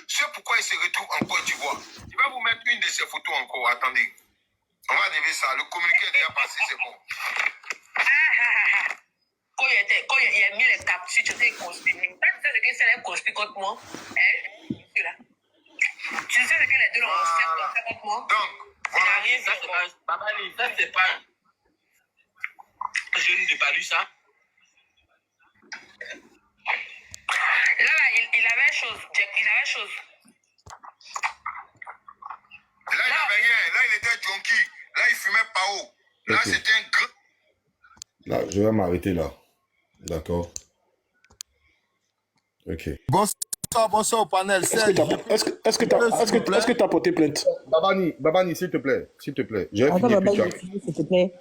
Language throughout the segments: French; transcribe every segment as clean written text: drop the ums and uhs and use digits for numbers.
C'est pourquoi il se retrouve en Côte d'Ivoire. Je vais vous mettre une de ces photos encore. Attendez. On va lever ça. Le communiqué est déjà passé, c'est bon. Quand il a mis les captures, tu sais conspiré. Tu sais ce que c'est les conspiré contre moi? Tu sais ce que les deux ont fait contre moi? Donc, voilà. Babani, ça c'est pas... Je n'ai pas lu ça. Là, il avait chose. Il avait chose. Là, il n'avait rien. Là, il était junkie. Là, il fumait pas haut. Là, Ok. c'était un grand... Là, je vais m'arrêter là. D'accord. Ok. Bonsoir au panel. Est-ce que tu as porté plainte? Babani, s'il te plaît. S'il te plaît. Je vais Attends, finir Baba, plus il tard. finit, s'il te plaît.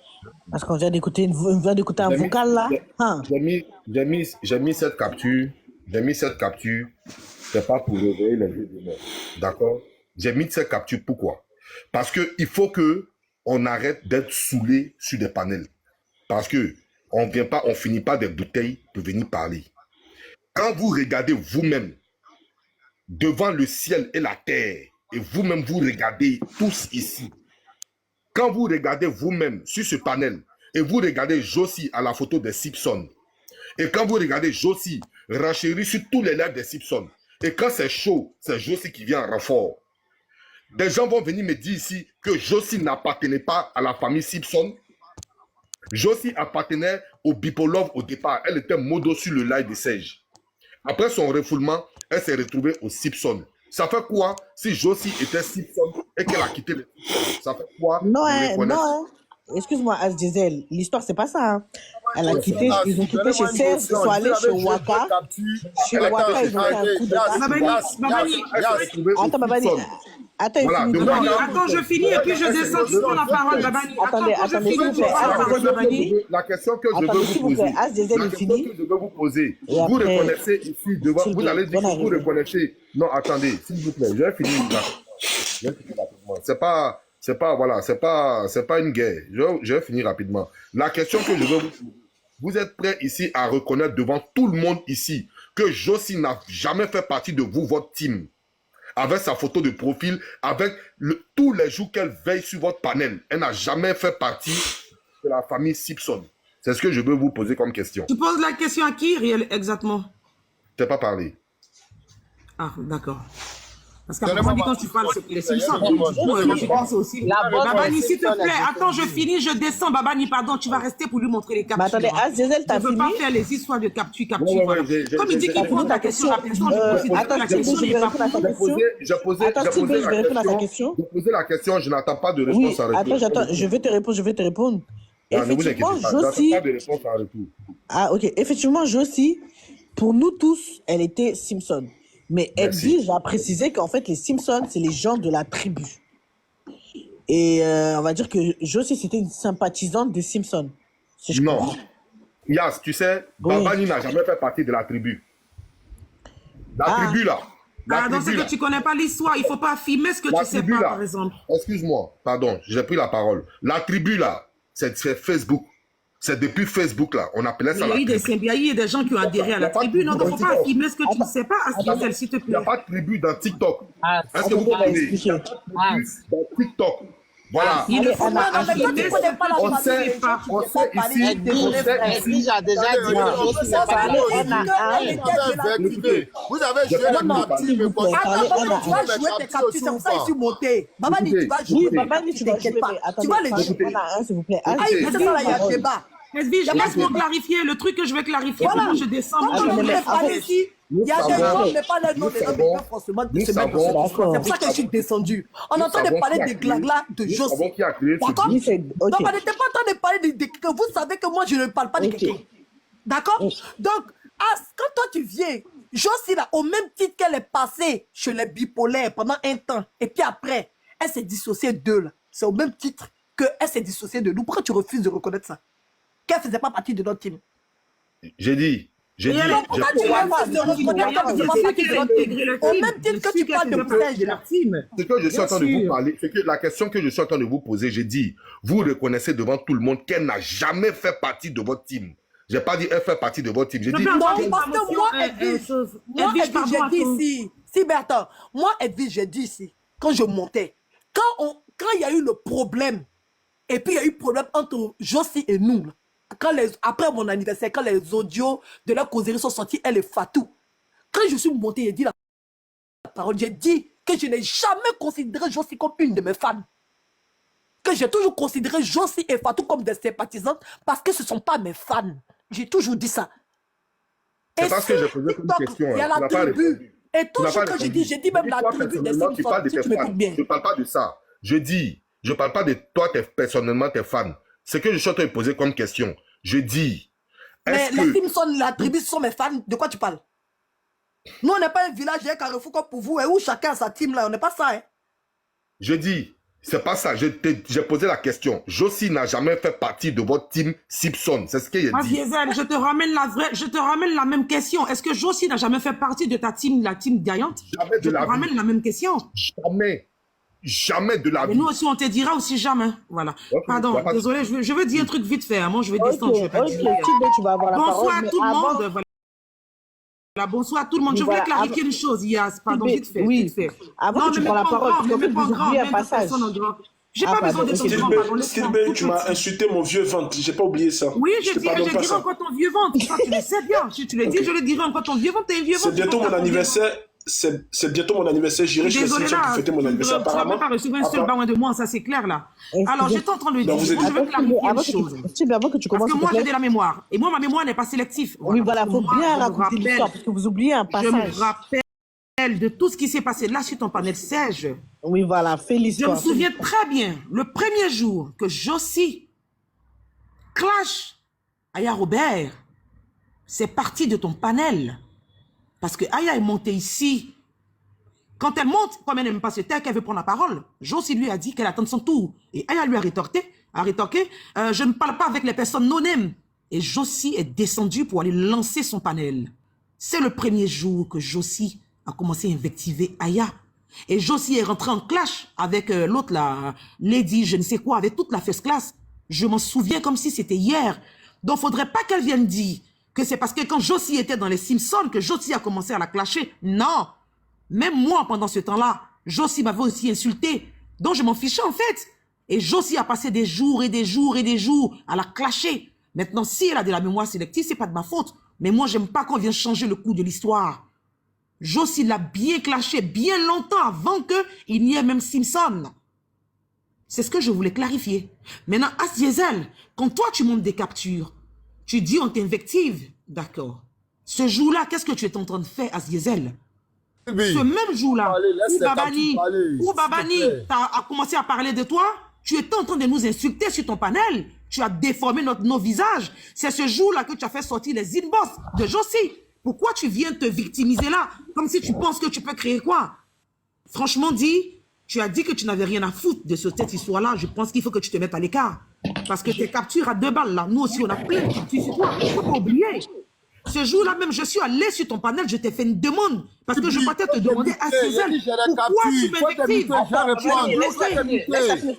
Parce qu'on vient d'écouter un vocal là. Hein? J'ai mis cette capture. J'ai mis cette capture. C'est pas pour réveiller les vieux de mort. D'accord? J'ai mis cette capture. Pourquoi? Parce que il faut que on arrête d'être saoulé sur des panels. Parce que on vient pas, on finit pas des bouteilles pour venir parler. Quand vous regardez vous-même devant le ciel et la terre, et vous-même vous regardez tous ici, quand vous regardez vous-même sur ce panel, et vous regardez Josie à la photo de Simpson, et quand vous regardez Josie renchérir sur tous les lives de Simpson, et quand c'est chaud, c'est Josie qui vient en renfort. Des gens vont venir me dire ici que Josie n'appartenait pas à la famille Simpson. Josie appartenait au Bipolove au départ. Elle était modo sur le live de Serge. Après son refoulement, elle s'est retrouvée au Simpson. Ça fait quoi si Josie était Simpson et qu'elle a quitté le Simpson? Ça fait quoi? Non. Excuse-moi, Asdizel, l'histoire c'est pas ça. Hein. Elle a quitté, ils ont quitté chez Serge, ils sont allés chez Waka. Chez Waka, ils ont fait un coup de Attends, Babani. Attends, voilà, attends, je finis et puis je descends sur la parole, Babani. Attendez, s'il vous plaît. La question que je veux vous poser, vous reconnaissez ici devant, vous allez dire que vous reconnaissez. Non, attendez, s'il vous plaît, je vais finir rapidement. C'est pas une guerre. Je vais finir rapidement. La question que je veux vous êtes prêts ici à reconnaître devant tout le monde ici que Josie n'a jamais fait partie de vous, votre team, avec sa photo de profil, avec tous les jours qu'elle veille sur votre panel. Elle n'a jamais fait partie de la famille Simpson. C'est ce que je veux vous poser comme question. Tu poses la question à qui, Riel, exactement? Je n'ai pas parlé. Ah, d'accord. Parce qu'après, on dit quand tu parles, c'est les Simpsons. Je pense aussi. Babani, s'il te plaît, attends, je finis, je descends. Babani, pardon, tu vas rester pour lui montrer les captures. Mais attendez, Asdizel, t'as fini? Je ne veux pas faire les histoires de capture. Voilà. Comme il dit qu'il pose la question rapidement, je posais la question, je n'attends pas de réponse en retour. Attends, je vais te répondre. Non, ne vous inquiétez pas, Josie... pas de réponse en retour. Ah, ok. Effectivement, Josie, pour nous tous, elle était Simpson. Mais Edwige a précisé qu'en fait, les Simpsons, c'est les gens de la tribu. Et on va dire que Josie, c'était une sympathisante des Simpsons. Si non. Yas, tu sais, Babani n'a jamais fait partie de la tribu. La tribu, là. Donc c'est que tu ne connais pas l'histoire. Il ne faut pas affirmer ce que tu ne sais pas, par exemple. Excuse-moi, pardon, j'ai pris la parole. La tribu, là, c'est Facebook. C'est depuis Facebook, là. On appelait ça la tribu. Il y a eu des gens qui ont adhéré à la tribu. Donc, il ne faut pas affirmer ce que tu ne sais pas. Asdizel, s'il te plaît. Il n'y a pas de tribu dans TikTok. Est-ce que vous pouvez expliquer? Dans TikTok. Voilà. Il ne faut pas affirmer ce que tu ne sais pas. On sait ici. Edwige a déjà dit vous avez joué la capture, mais pour ça, tu vas jouer tes captures, c'est pour ça que je suis monté. Babani, tu vas jouer. Babani, tu vas jouer. Tu vas les jouer. S'il vous plaît. Ah, il y a débat. Edwige, laisse-moi clarifier le truc que je vais clarifier. Comment je descends. Quand on est parlé ici, il y a des gens, mais pas les noms des hommes, mais pas forcément de se mettre dans ce sens. C'est pour ça que je suis descendu. On entend parler des glaglas de Josie. D'accord? Donc, on n'était pas en train de parler de quelqu'un. Vous savez que moi, je ne parle pas de quelqu'un. D'accord? Donc, quand toi, tu viens, Josie, là, au même titre qu'elle est passée chez les bipolaires pendant un temps, et puis après, elle s'est dissociée d'eux, là. C'est au même titre qu'elle s'est dissociée de nous. Pourquoi tu refuses de reconnaître ça? Qu'elle ne faisait pas partie de notre team. J'ai dit. Pourquoi tu refuses de reconnaître qu'elle ne faisait pas partie de notre team? Au même titre que tu parles de Serge, là. Ce que je suis en train de vous parler, c'est que la question que je suis en train de vous poser, j'ai dit, vous reconnaissez devant tout le monde qu'elle n'a jamais fait partie de votre team. J'ai pas dit elle fait partie de votre team. J'ai dit. Non, parce que moi, Edwige, j'ai dit ici. Si, mais attends, moi, Edwige, j'ai dit ici, quand je montais, quand il y a eu le problème, et puis il y a eu problème entre Josie et nous, après mon anniversaire, quand les audios de la causerie sont sortis, elle est Fatou. Quand je suis montée, j'ai dit la parole, j'ai dit que je n'ai jamais considéré Josie comme une de mes fans. Que j'ai toujours considéré Josie et Fatou comme des sympathisantes parce que ce ne sont pas mes fans. J'ai toujours dit ça. C'est parce que je posais une question. Il y a la tribu. Et toujours que j'ai dit même la tribu des Simpsons, si tu m'écoutes bien. Je ne parle pas de ça. Je ne parle pas de toi, personnellement, tes fans. C'est que je suis en train de poser comme question. Je dis, mais les Simpsons, la tribu sont mes fans. De quoi tu parles? Nous, on n'est pas un village, un carrefour comme pour vous, où chacun a sa team là. On n'est pas ça, hein. Je dis, c'est pas ça. J'ai posé la question. Josie n'a jamais fait partie de votre team Simpson. C'est ce qu'il a dit. Diesel, je te ramène la même question. Est-ce que Josie n'a jamais fait partie de ta team, la team Giant? Jamais de la vie. Je te ramène la même question. Jamais. Jamais de la vie. Et nous aussi, on te dira aussi jamais. Voilà. Okay, pardon, désolé, je veux dire un truc vite fait. Moi, je vais descendre. Je vais pas dire. Tu vas avoir la bonsoir parole, à tout le monde. Voilà, bonsoir à tout le monde. Je voulais clarifier une chose, Yas. Pardon, vite fait. Oui. Vite fait. Avant que tu prends la parole, tu peux pas oublier un passage. J'ai pas besoin de ton grand pardon. Stilbé, tu m'as insulté mon vieux ventre. J'ai pas oublié ça. Oui, je dirai encore ton vieux ventre. Ça, tu le sais bien. Si tu le dis, je le dirai encore ton vieux ventre. T'es un vieux ventre. C'est bientôt mon anniversaire. C'est bientôt mon anniversaire. J'irai chez le cimetière pour fêter mon anniversaire. Tu n'as même pas reçu un seul bain de moi, ça c'est clair là. Alors, j'étais en train de le dire. Moi, je veux clarifier une chose. Avant que tu commences. Parce que moi, j'ai de la mémoire. Et moi, ma mémoire n'est pas sélective. Oui, voilà, il faut bien raconter l'histoire parce que vous oubliez un passage. Je me rappelle de tout ce qui s'est passé là sur ton panel Serge. Oui, voilà, fais l'histoire. Je me souviens très bien, le premier jour que Josie clash Aya Robert, c'est parti de ton panel. Parce que Aya est montée ici. Quand elle monte, comme elle n'aime pas se taire, qu'elle veut prendre la parole, Josie lui a dit qu'elle attend son tour. Et Aya lui a rétorqué, je ne parle pas avec les personnes non-name. Et Josie est descendue pour aller lancer son panel. C'est le premier jour que Josie a commencé à invectiver Aya. Et Josie est rentrée en clash avec l'autre, la Lady, je ne sais quoi, avec toute la first class. Je m'en souviens comme si c'était hier. Donc, il ne faudrait pas qu'elle vienne dire que c'est parce que quand Josie était dans les Simpsons que Josie a commencé à la clasher. Non. Même moi, pendant ce temps-là, Josie m'avait aussi insulté. Donc, je m'en fichais en fait. Et Josie a passé des jours et des jours et des jours à la clasher. Maintenant, si elle a de la mémoire sélective, c'est pas de ma faute. Mais moi, j'aime pas qu'on vienne changer le cours de l'histoire. Josie l'a bien clashé bien longtemps avant qu'il n'y ait même Simpson. C'est ce que je voulais clarifier. Maintenant, As Diesel, quand toi, tu montes des captures, tu dis on t'invective, d'accord. Ce jour-là, qu'est-ce que tu es en train de faire, As Diesel? Ce même jour-là, où Babani a commencé à parler de toi, tu étais en train de nous insulter sur ton panel. Tu as déformé nos visages. C'est ce jour-là que tu as fait sortir les inbox de Josie. Pourquoi tu viens te victimiser là? Comme si tu penses que tu peux créer quoi? Franchement dit, tu as dit que tu n'avais rien à foutre de cette histoire-là. Je pense qu'il faut que tu te mettes à l'écart. Parce que tes captures à 2 balles là, nous aussi on a plein de captures sur toi. Il ne faut pas oublier. Ce jour-là même, je suis allé sur ton panel, je t'ai fait une demande. Parce que je comptais te demander à Cézanne, pourquoi tu m'invectives?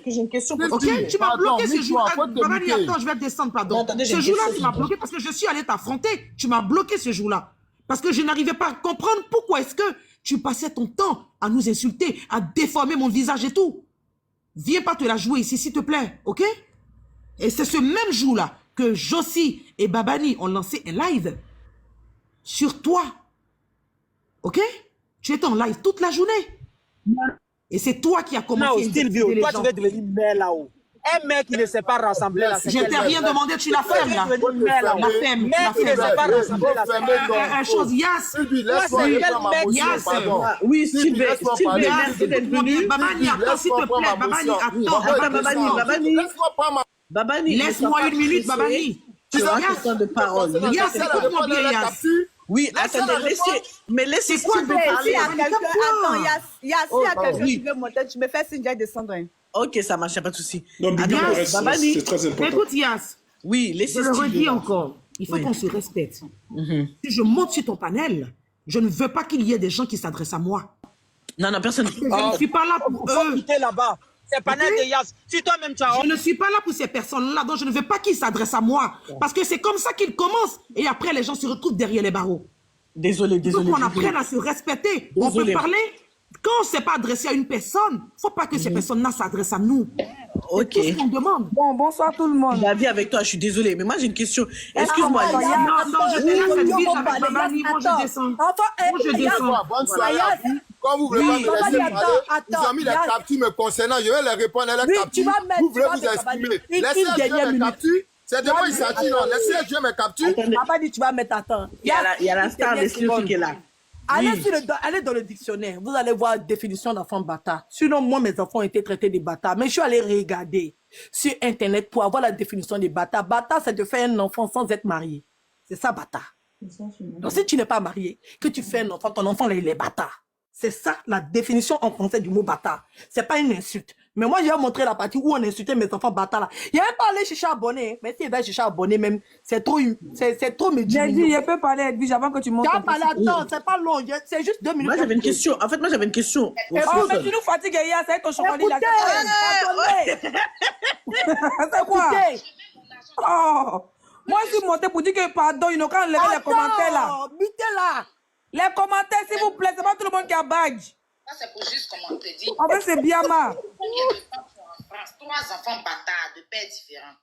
J'ai une question. Ok, tu m'as bloqué ce jour-là. Babani, attends, je vais descendre, pardon. Ce jour-là, tu m'as bloqué parce que je suis allé t'affronter. Tu m'as bloqué ce jour-là. Parce que je n'arrivais pas à comprendre pourquoi est-ce que tu passais ton temps à nous insulter, à déformer mon visage et tout. Viens pas te la jouer ici, s'il te plaît, ok? Et c'est ce même jour-là que Josie et Babani ont lancé un live sur toi. Ok? Tu étais en live toute la journée. Et c'est toi qui as commencé à Stilbé, toi tu veux devenir maire là-haut. Un mec qui ne s'est pas rassemblé là. Je t'ai rien demandé, tu l'as fait là. La femme. Mec qui ne s'est pas rassemblé là. Une chose, Yas. Yas. Oui, Stilbé, merci d'être venu. Babani, attends, s'il te plaît. Babani, attends. Babani, laisse-moi une minute, Babani. Tu as un temps de parole. Yas, écoute-moi bien, Yas. Oui, attendez, laissez quoi Stilbé parler. Attends, Yas, s'il y a quelqu'un qui veut monter, tu me fais signe de descendre. Ok, ça marche, pas de souci. Non, Bibi, c'est très important. Écoute, Yas. Oui, laissez Je le redis encore. Il faut qu'on se respecte. Si je monte sur ton panel, je ne veux pas qu'il y ait des gens qui s'adressent à moi. Non, personne. Je ne suis pas là pour eux. Quitter là-bas. C'est panel de Yas. Si toi-même tu as... Je ne suis pas là pour ces personnes-là, donc je ne veux pas qu'ils s'adressent à moi. Parce que c'est comme ça qu'ils commencent. Et après, les gens se retrouvent derrière les barreaux. Désolé. Il faut qu'on apprenne à se respecter. On peut parler. Quand on ne s'est pas adressé à une personne, il ne faut pas que ces personnes-là s'adressent à nous. Ok. C'est tout ce qu'on demande. Bon, bonsoir tout le monde. La vie avec toi, je suis désolée, mais moi j'ai une question. Excuse-moi. Non, je te laisse cette vie avec Babani. Moi, je descends. Moi, je descends. Bonne soirée à vous. Quand vous voulez pas me laisser parler, vous avez mis les captures me concernant, je vais les répondre à les captures. Vous voulez vous exprimer. Laissez jouer mes captures. C'est de moi il s'agit là. Laissez jouer mes captures. Papa dit tu vas mettre attends. Il y a la star de Sylvie qui est là. Allez dans le dictionnaire, vous allez voir la définition d'enfant bâtard. Sinon, moi, mes enfants ont été traités de bâtards. Mais je suis allé regarder sur Internet pour avoir la définition des bâtards. Bâtard, c'est de faire un enfant sans être marié. C'est ça, bâtard. Donc, si tu n'es pas marié, que tu fais un enfant, ton enfant, là, il est bâtard. C'est ça, la définition en français du mot bâtard. C'est pas une insulte. Mais moi, je vais montrer la partie où on insultait mes enfants bâtards là. Il n'y a pas aller chercher abonné. Mais si il va chercher abonné même, c'est trop me dire. J'ai dit, je peux parler, Edwige, avant que tu montes. Attends, c'est pas long. C'est juste 2 minutes. Moi, j'avais une question. En fait, moi, j'avais une question. Mais tu nous fatigues, hier, c'est ton chocolat. C'est quoi? Oh, moi, je suis montée pour dire que pardon, ils n'ont qu'à enlever les commentaires là. Butez là. Les commentaires, s'il vous plaît, c'est pas tout le monde qui a badge. Ça, c'est pour juste comme on te dit. En fait, c'est bien ma. Combien de temps en France? 3 enfants bâtards de pères différents.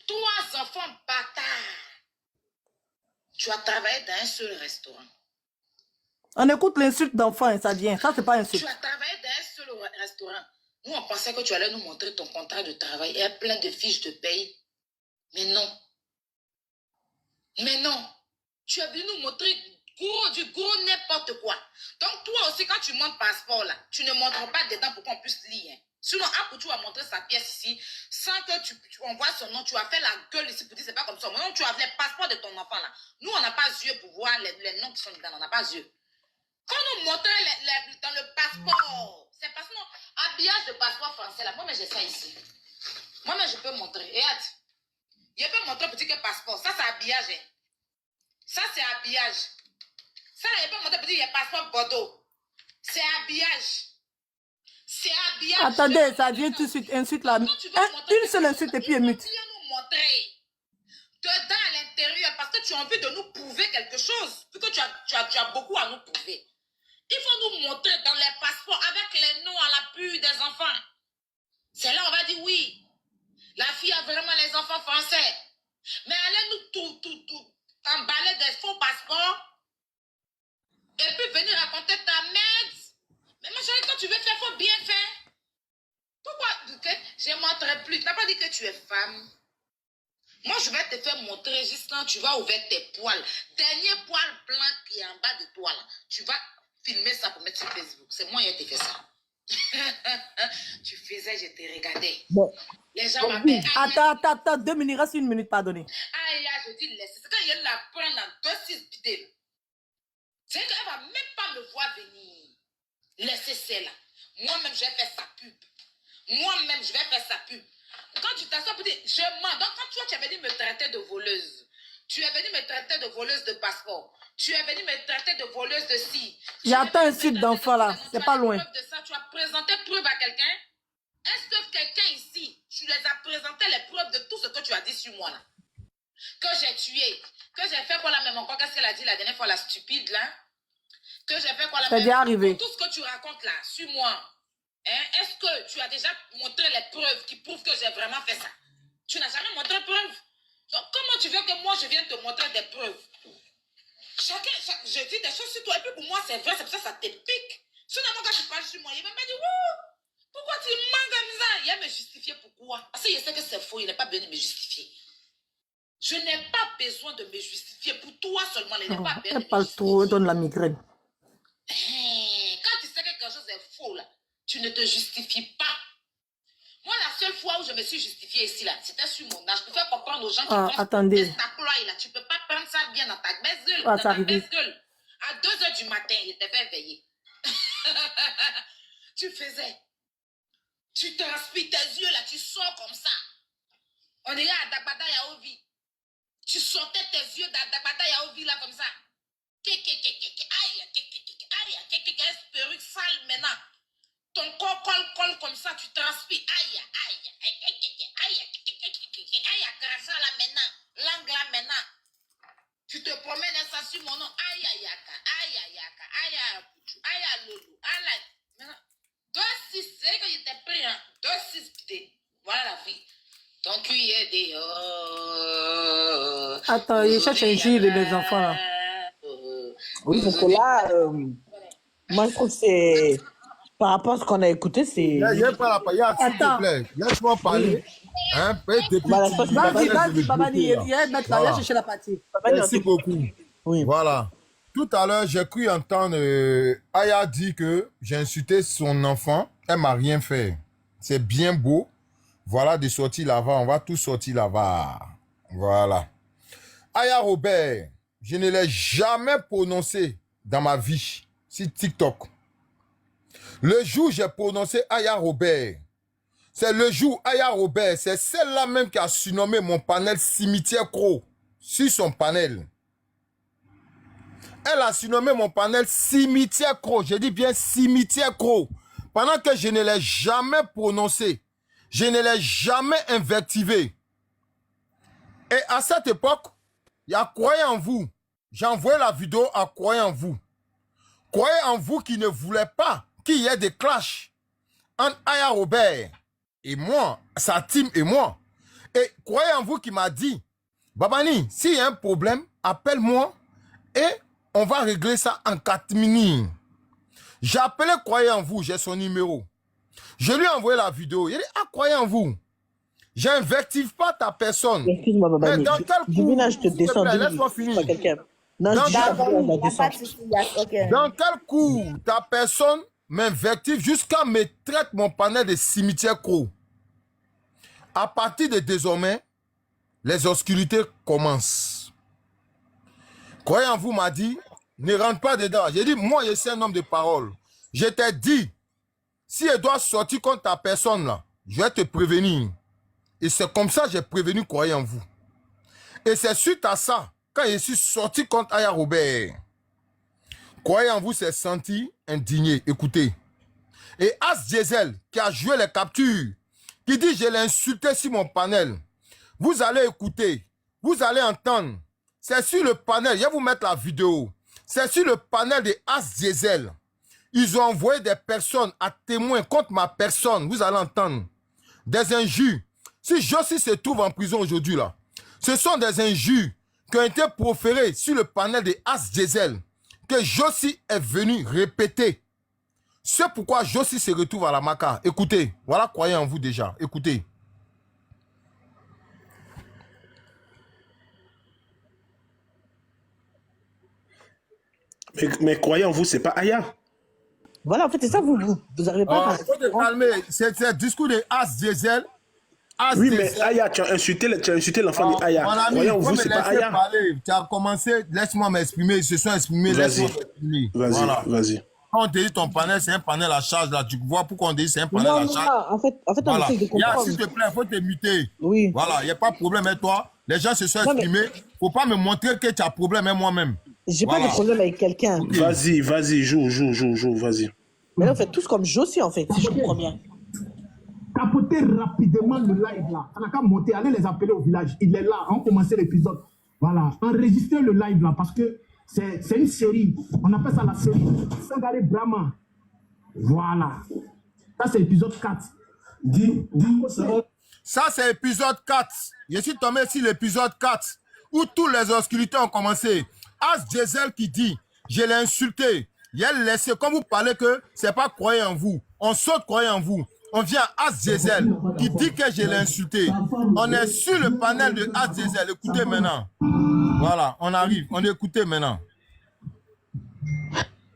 3 enfants bâtards. Tu as travaillé dans un seul restaurant. On écoute l'insulte d'enfant et ça vient. Ça, c'est pas insulte. Tu as travaillé dans un seul restaurant. Nous, on pensait que tu allais nous montrer ton contrat de travail. Il y a plein de fiches de paye. Mais non. Mais non. Tu as venu nous montrer du gros n'importe quoi. Donc, toi aussi, quand tu montes passeport, là, tu ne montres pas dedans pour qu'on puisse lire. Hein. Sinon, après, tu vas montrer sa pièce ici, sans que tu envoies son nom, tu vas faire la gueule ici pour dire c'est pas comme ça. Maintenant, tu as les passeports de ton enfant, là. Nous, on n'a pas yeux pour voir les noms qui sont dedans. On n'a pas yeux. Quand nous montrons dans le passeport, c'est parce que non, habillage de passeport français, là. Moi, mais j'ai ça ici. Moi, mais je peux montrer. Regarde. Je peux montrer petit que passeport. Ça, c'est habillage. Hein. Ça, c'est habillage. Ça, il n'y a pas montré petit, il y a passeport Bordeaux. C'est habillage. C'est habillage. Attendez, ça vient tout de suite. Insulte là. Une seule insulte et puis émute. Tu viens nous montrer dedans à l'intérieur parce que tu as envie de nous prouver quelque chose. Vu que tu as beaucoup à nous prouver. Il faut nous montrer dans les passeports avec les noms à l'appui des enfants. C'est là on va dire oui. La fille a vraiment les enfants français. Mais allez nous tout emballer des faux passeports. Et puis venir raconter ta merde. Mais ma chérie, quand tu veux faire, il faut bien faire. Pourquoi je ne montrerai plus? Tu n'as pas dit que tu es femme. Moi, je vais te faire montrer juste quand tu vas ouvrir tes poils. Dernier poil blanc qui est en bas de toi, là. Tu vas filmer ça pour mettre sur Facebook. C'est moi qui ai fait ça. Tu faisais, je te regardais. Bon. Les gens m'appellent. Attends, 2 minutes, reste 1 minute, pardonnez. Aïe, je dis laisse. C'est quand il la prendre en 2-6 bidets. C'est qu'elle ne va même pas me voir venir. Laissez celle-là. Moi-même, je vais faire sa pub. Moi-même, je vais faire sa pub. Quand tu t'assois pour dire, je mens. Donc, quand tu es venu me traiter de voleuse, tu es venu me traiter de voleuse de passeport, tu es venu me traiter de voleuse de scie. J'attends un suite d'enfant là, c'est pas loin. De ça, tu as présenté preuve à quelqu'un. Est-ce que quelqu'un ici, tu les as présenté les preuves de tout ce que tu as dit sur moi là? Que j'ai tué, que j'ai fait quoi la même encore? Qu'est-ce qu'elle a dit la dernière fois, la stupide là? Que j'ai fait quoi la même? C'est déjà arrivé. Tout ce que tu racontes là, sur moi. Hein? Est-ce que tu as déjà montré les preuves qui prouvent que j'ai vraiment fait ça? Tu n'as jamais montré preuve. Donc, comment tu veux que moi je vienne te montrer des preuves? Je dis des choses sur toi et puis pour moi c'est vrai, c'est pour ça que ça te pique. Sinon, quand tu parles sur moi, il va me dire wouh, pourquoi tu mens comme ça? Il va me justifier pourquoi? Parce que je sais que c'est faux, il n'est pas besoin de me justifier. Je n'ai pas besoin de me justifier pour toi seulement. Il n'est pas besoin de me justifier. Parle trop, donne la migraine. Quand tu sais que quelque chose est faux là, tu ne te justifies pas. Moi, la seule fois où je me suis justifiée ici, là, c'était sur mon âge. Je peux faire comprendre aux gens qui pensent attendez. que ta ploie, là, tu ne peux pas prendre ça bien dans ta gueule. Ah, ça arrive. À 2 h du matin, il était fait veiller. Tu faisais. Tu transpires tes yeux, là, tu sors comme ça. On est là à Dagbada Yaovi. Tu sortais tes yeux d'Dagbada Yaovi, là, comme ça. Aïe, perruque sale maintenant. Ton corps colle comme ça, tu transpires. Aïe, crassa là maintenant. Langue là maintenant. Tu te promènes ça sur mon nom. Aïe, aïe, aïe, aïe, loulou, aïe. Maintenant, 2-6, c'est que je t'ai pris, hein. 2-6, putain. Voilà la vie. Ton cul est dehors. Attends, il cherche un jus de mes enfants, là. Oui, parce que là, moi, je trouve que c'est... Par rapport à ce qu'on a écouté, c'est... Il y a pas la paillade, s'il te plaît. Laisse-moi parler. Hein, depuis Vas-y, Babani, il y a un mec là, il a cherché la partie. Merci beaucoup. Oui. Voilà. Tout à l'heure, j'ai cru entendre Aya dire que j'ai insulté son enfant. Elle m'a rien fait. C'est bien beau. Voilà des sorties là-bas. On va tous sortir là-bas. Voilà. Aya Robert, je ne l'ai jamais prononcé dans ma vie sur TikTok. Le jour où j'ai prononcé Aya Robert, c'est le jour Aya Robert, c'est celle-là même qui a surnommé mon panel Cimetière Croc sur son panel. Elle a surnommé mon panel Cimetière Croc. Je dis bien Cimetière Croc. Pendant que je ne l'ai jamais prononcé, je ne l'ai jamais invectivé. Et à cette époque, il y a Croyez en vous. J'ai envoyé la vidéo à Croyez en vous. Croyez en vous qui ne voulait pas qu'il y ait des clashs entre Aya Robert et moi, sa team et moi. Et Croyez en vous qui m'a dit, Babani, s'il y a un problème, appelle-moi et on va régler ça en 4 minutes. J'ai appelé Croyez en vous, j'ai son numéro. Je lui ai envoyé la vidéo. Il dit, ah, Croyez en vous. J'invective pas ta personne. Excuse-moi, Babani. Mais dans quel coup, Divina, je te descends. laisse-moi finir. Non, Dans je Dans quel coup ta personne m'invective jusqu'à me traite mon panel de Cimetière Croc? À partir de désormais, les obscurités commencent. Croyez en vous m'a dit, ne rentre pas dedans. J'ai dit, moi, je suis un homme de parole. Je t'ai dit, si elle doit sortir contre ta personne là, je vais te prévenir. Et c'est comme ça que j'ai prévenu Croyez en vous. Et c'est suite à ça, quand je suis sorti contre Aya Robert, Croyez en vous s'est senti indigné. Écoutez. Et As Diesel, qui a joué les captures, qui dit je l'ai insulté sur mon panel. Vous allez écouter. Vous allez entendre. C'est sur le panel. Je vais vous mettre la vidéo. C'est sur le panel de As Diesel. Ils ont envoyé des personnes à témoin contre ma personne. Vous allez entendre. Des injures. Si Jossi se trouve en prison aujourd'hui, là, ce sont des injures qui ont été proférées sur le panel de As Diesel que Jossi est venu répéter. C'est pourquoi Jossi se retrouve à la Maca. Écoutez, voilà, Croyez en vous déjà. Écoutez. Mais Croyez en vous, c'est pas Aya. Voilà, en fait, c'est ça, vous n'arrivez pas à... Il faut te calmer. C'est le discours de As Diesel. Oui, mais Aya, tu as insulté l'enfant de Aya. Croyez en vous, c'est pas Aya. Parler. Tu as commencé, laisse-moi m'exprimer. Ils se sont exprimés, laisse-moi m'exprimer. Vas-y, voilà. vas-y. Quand on te dit ton panel, c'est un panel à charge, là. Tu vois pourquoi on dit c'est un panel à charge? Non, en fait, voilà. on essaie de comprendre. S'il te plaît, il faut te muter. Oui. Voilà, il n'y a pas de problème avec toi. Les gens se sont exprimés. Il ne faut pas me montrer que tu as problème avec moi-même. J'ai pas de problème avec quelqu'un. Okay. Vas-y, joue, vas-y. Mais là, on fait tous comme Jossi, en fait, si je comprends bien. Capotez rapidement le live là. On n'a qu'à monter, allez les appeler au village. Il est là, on commence l'épisode. Voilà, enregistrez le live là parce que c'est une série. On appelle ça la série Sangaré Brahma. Voilà. Ça, c'est épisode 4. Ça, c'est épisode 4. Je suis tombé sur l'épisode 4 où tous les obscurités ont commencé. As Diesel qui dit, je l'ai insulté. Il a laissé, comme vous parlez que c'est pas Croyez en vous. On saute Croyez en vous. On vient à As Diesel qui dit que je l'ai insulté. On est sur le panel de As Diesel. Écoutez maintenant. Voilà, on arrive. On écoute maintenant.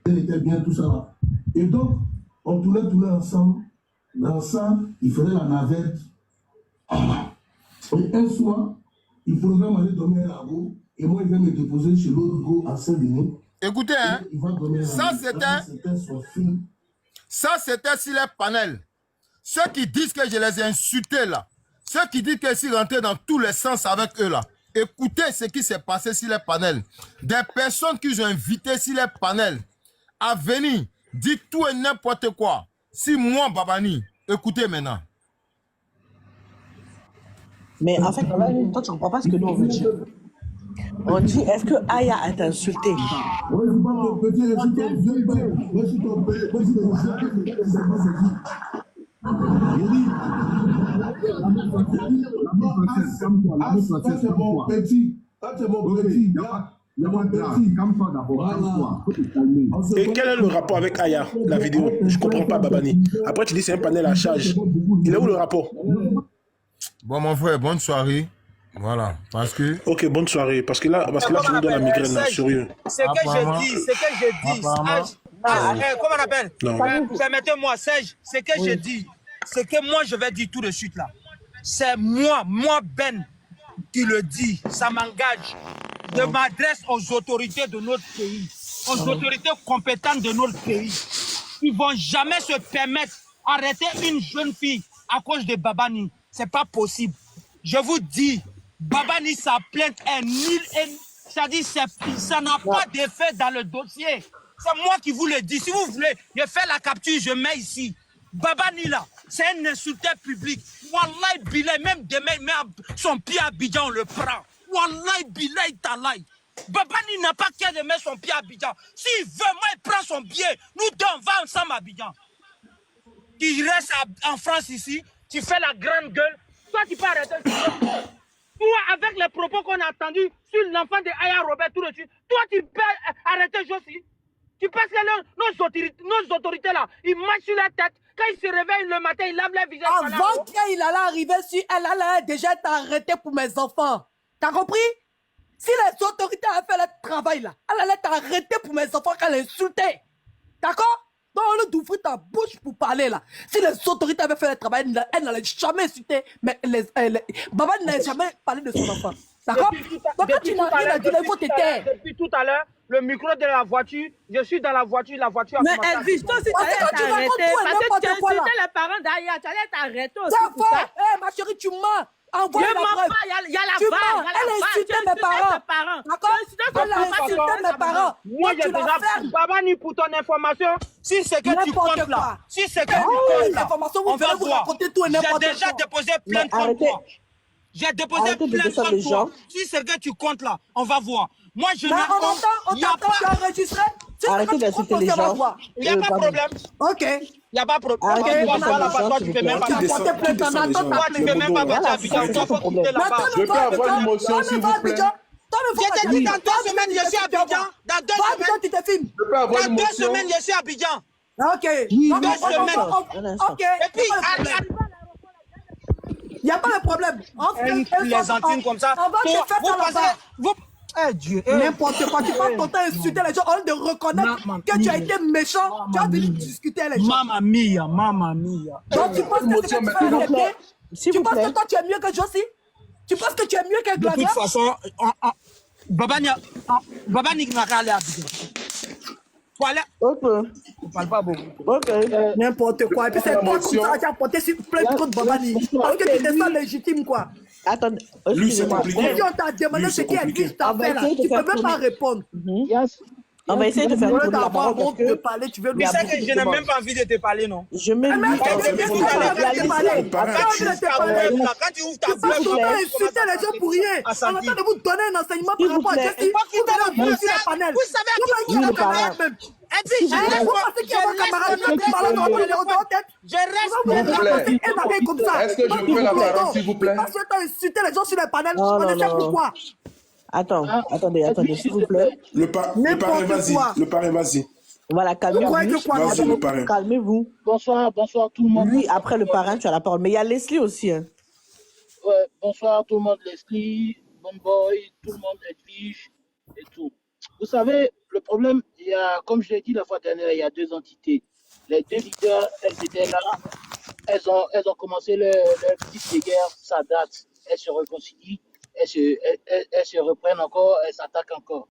Elle était bien tout ça là. Et donc, on tournait ensemble. Dans ça, il faisait la navette. Et un soir, il programme aller dormir à Lago. Et moi, il vient me déposer chez l'autre go à Saint-Denis. Écoutez, hein, ça c'était sur les panels. Ceux qui disent que je les ai insultés là, ceux qui disent que s'ils rentraient dans tous les sens avec eux là, écoutez ce qui s'est passé sur les panels. Des personnes qu'ils ont invitées sur les panels à venir dire tout et n'importe quoi. Si moi, Babani, écoutez maintenant. Mais en fait, toi, tu ne comprends pas ce que nous on veut dire. On dit, est-ce que Aya a insulté? Et quel est le rapport avec Aya, la vidéo? Je comprends pas, Babani. Après, tu dis c'est un panel à charge. Il est où le rapport? Bon, mon frère, bonne soirée. Voilà, parce que... Ok, bonne soirée. Parce que là tu nous donnes la migraine, là, sérieux. Ce que je dis, comment on appelle? Permettez-moi, Serge, ce que je dis, ce que moi je vais dire tout de suite là, c'est moi Ben, qui le dit, ça m'engage. Je m'adresse aux autorités de notre pays, aux autorités compétentes de notre pays. Ils ne vont jamais se permettre d'arrêter une jeune fille à cause de Babani. Ce n'est pas possible. Je vous dis, Babani, sa plainte est nulle et c'est-à-dire ça n'a pas d'effet dans le dossier. C'est moi qui vous le dis. Si vous voulez, je fais la capture, je mets ici. Babani là, c'est un insulteur public. Wallahi Bilay, même demain, il met son pied à Abidjan, on le prend. Wallahi Bilay Talay. Babani n'a pas qu'à de mettre son pied à Abidjan. S'il veut, moi, il prend son pied. Nous deux, on va ensemble à Abidjan. Tu restes en France ici, tu fais la grande gueule. Toi, tu peux arrêter. Toi, avec les propos qu'on a entendus sur l'enfant de Aya Robert tout de suite, toi, tu peux arrêter Josie. Tu penses que nos autorités là, ils marchent sur la tête. Quand ils se réveillent le matin, ils lavent leur visage. Avant qu'il allait arriver sur elle allait déjà être arrêtée pour mes enfants. T'as compris? Si les autorités avaient fait le travail là, elle allait être arrêtée pour mes enfants quand elle insultait. D'accord? Donc, au lieu d'ouvrir ta bouche pour parler là, si les autorités avaient fait le travail, elle n'allait jamais insulter. Mais Baba n'a jamais parlé de son enfant. D'accord? Donc, quand tu n'as rien à dire, il faut te taire. Depuis tout à l'heure, le micro de la voiture, je suis dans la voiture a commencé. Mais Elvis, toi aussi, tu allais t'arrêter. Parce que tu insultais les parents d'Aya, tu allais t'arrêter aussi. C'est faux! Eh, ma chérie, tu mens! Envoie la preuve. Il y a la barre. Elle a insulté mes parents. D'accord? Elle a insulté mes parents. Moi, j'ai déjà fait. Babani, pour ton information, si c'est que tu comptes là, si c'est que tu comptes là, on va voir. J'ai déjà déposé plainte contre toi. J'ai déposé plainte contre toi. Si c'est que tu comptes là, on va voir. Moi, je n'ai pas. On t'entend, tu as enregistré. Arrêtez d'insulter les gens. Il n'y a pas de problème. Ok. Il n'y a pas de problème. Arrêtez Tu ne peux même pas. Tu peux même pas partir à Abidjan. Je peux avoir une motion, s'il vous plaît. Je t'ai dit dans 2 semaines, je suis à Abidjan. Dans 2 semaines, tu te filmes. Je peux avoir une dans 2 motion. semaines, je suis à Abidjan. Ok. 2 semaines. Ok. Et puis, il n'y a pas de problème. Les Antilles comme ça. On va te faire vous passez. Eh Dieu. N'importe quoi. Tu passes ton temps à insulter les gens au lieu de reconnaître que tu as été méchant. Tu as venu discuter avec les gens. Mamma mia. Donc tu penses que c'est que tu fais arrêter? Tu penses que toi tu es mieux que Josie? Tu penses que tu es mieux que Glagla? De toute façon, Babani n'a qu'à aller à Abidjan. Voilà. Ok. On parle pas beaucoup. Ok. N'importe quoi. Et puis c'est toi comme ça qui a porté sur plein de Babani. Parce que tu te sens légitime quoi. Attendez. Lui, c'est compliqué. Si on t'a demandé ce qui existe à faire là, tu peux même pas répondre. On va essayer de faire tourner la parole parce que... parler, tu veux Tu sais que je n'ai même pas envie de te parler, non? Je me dis... Quand tu ouvres ta bouche, tu vas insulter les gens pour rien. On est en train de vous donner un enseignement par rapport à Jessie. Vous savez à qui vous camarade même. Et puis, je reste. Est-ce que je peux la parole, s'il vous plaît? Parce que tu as insulté les gens sur les panels. On ne sait pourquoi. Attendez, s'il vous plaît. Le parrain, vas-y. Voilà, calmez-vous. Calmez-vous. Bonsoir tout le monde. Lui, après le parrain, tu as la parole. Mais il y a Leslie aussi. Hein. Ouais, bonsoir tout le monde, Leslie, Bonboy, tout le monde, Edwige et tout. Vous savez, le problème, il y a, comme je l'ai dit la fois dernière, il y a 2 entités. Les 2 leaders, elles étaient là. Elles ont commencé leur petite guerre, ça date. Elles se réconcilient. Elles se reprennent encore, elles s'attaquent encore.